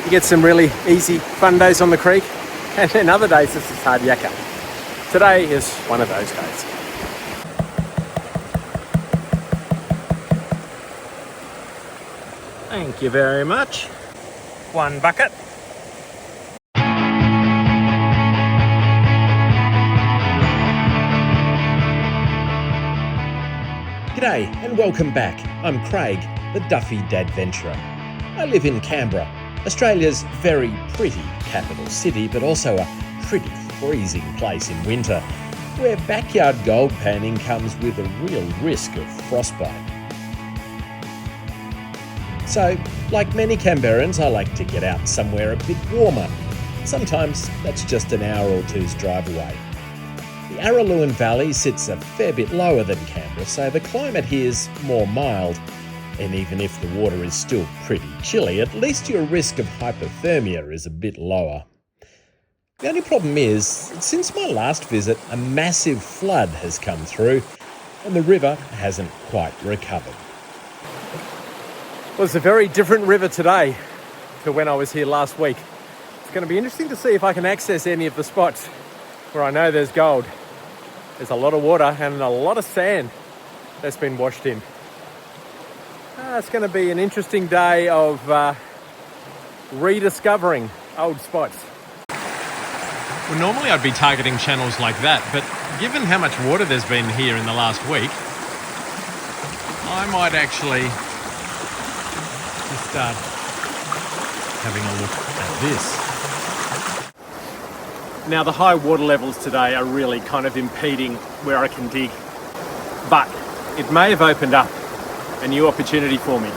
You get some really easy, fun days on the creek, and then other days it's just hard yakka. Today is one of those days. Thank you very much. One bucket. G'day and welcome back. I'm Craig, the Duffy DadVenturer. I live in Canberra, Australia's very pretty capital city, but also a pretty freezing place in winter, where backyard gold panning comes with a real risk of frostbite. So, like many Canberrans, I like to get out somewhere a bit warmer. Sometimes that's just an hour or two's drive away. The Araluen Valley sits a fair bit lower than Canberra, so the climate here is more mild. And even if the water is still pretty chilly, at least your risk of hypothermia is a bit lower. The only problem is, since my last visit, a massive flood has come through and the river hasn't quite recovered. Well, it's a very different river today to when I was here last week. It's going to be interesting to see if I can access any of the spots where I know there's gold. There's a lot of water and a lot of sand that's been washed in. It's going to be an interesting day of rediscovering old spots. Well, normally I'd be targeting channels like that, but given how much water there's been here in the last week, I might actually just start having a look at this. Now, the high water levels today are really kind of impeding where I can dig, but it may have opened up a new opportunity for me.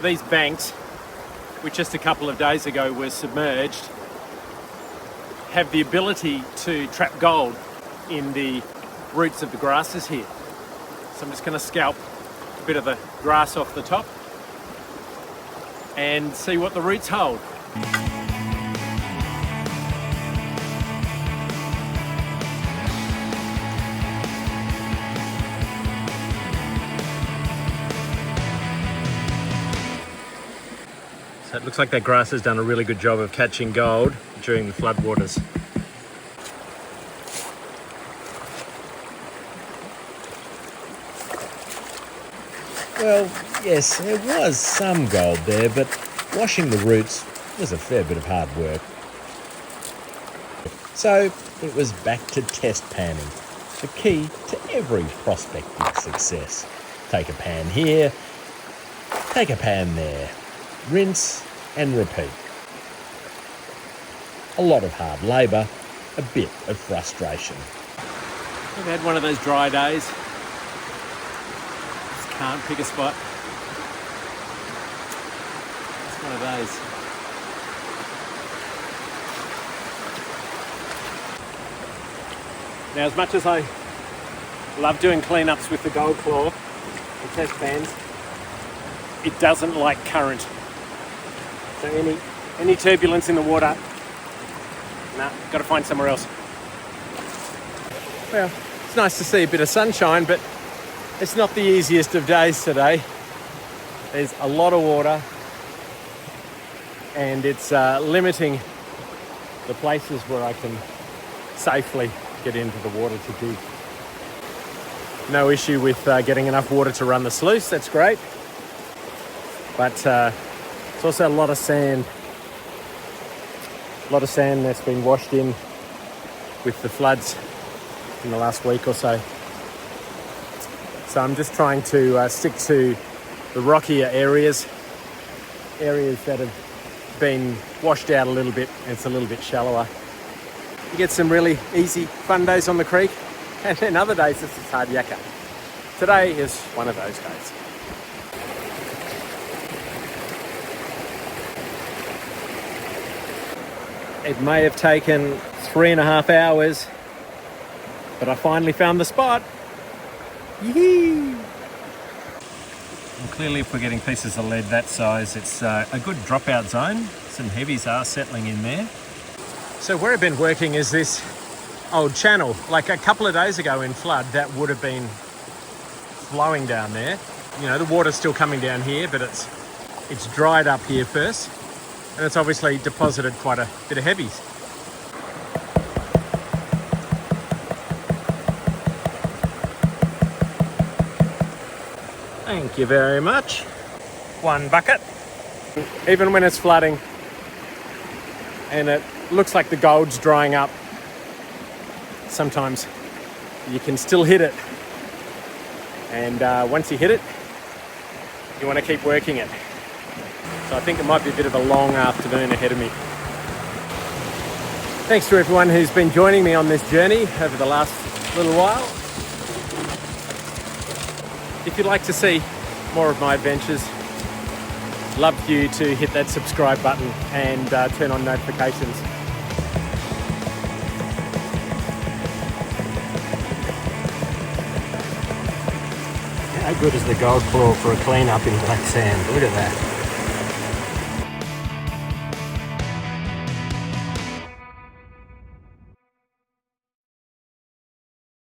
These banks, which just a couple of days ago were submerged, have the ability to trap gold in the roots of the grasses here. So I'm just going to scalp a bit of the grass off the top and see what the roots hold. So it looks like that grass has done a really good job of catching gold during the floodwaters. Well, yes, there was some gold there, but washing the roots was a fair bit of hard work. So it was back to test panning, the key to every prospecting success. Take a pan here, take a pan there. Rinse and repeat. A lot of hard labour, a bit of frustration. I've had one of those dry days. Just can't pick a spot. It's one of those. Now, as much as I love doing cleanups with the gold claw and test pans, it doesn't like current. So any turbulence in the water, got to find somewhere else. Well, it's nice to see a bit of sunshine, but it's not the easiest of days today. There's a lot of water and it's limiting the places where I can safely get into the water to dig. No issue with getting enough water to run the sluice, that's great. But it's also a lot of sand. A lot of sand that's been washed in with the floods in the last week or so. So I'm just trying to stick to the rockier areas that have been washed out a little bit and it's a little bit shallower. You get some really easy, fun days on the creek, and then other days it's just hard yakka. Today is one of those days. It may have taken 3.5 hours, but I finally found the spot. Yee! And clearly if we're getting pieces of lead that size, it's a good dropout zone. Some heavies are settling in there. So where I've been working is this old channel. Like a couple of days ago in flood, that would have been flowing down there. You know, the water's still coming down here, but it's It's dried up here first, and it's obviously deposited quite a bit of heavies. Thank you very much. 1 bucket. Even when it's flooding and it looks like the gold's drying up, sometimes you can still hit it. And once you hit it, you want to keep working it. So I think it might be a bit of a long afternoon ahead of me. Thanks to everyone who's been joining me on this journey over the last little while. If you'd like to see more of my adventures, love you to hit that subscribe button and turn on notifications. How good is the gold claw for a clean up in black sand? Look at that.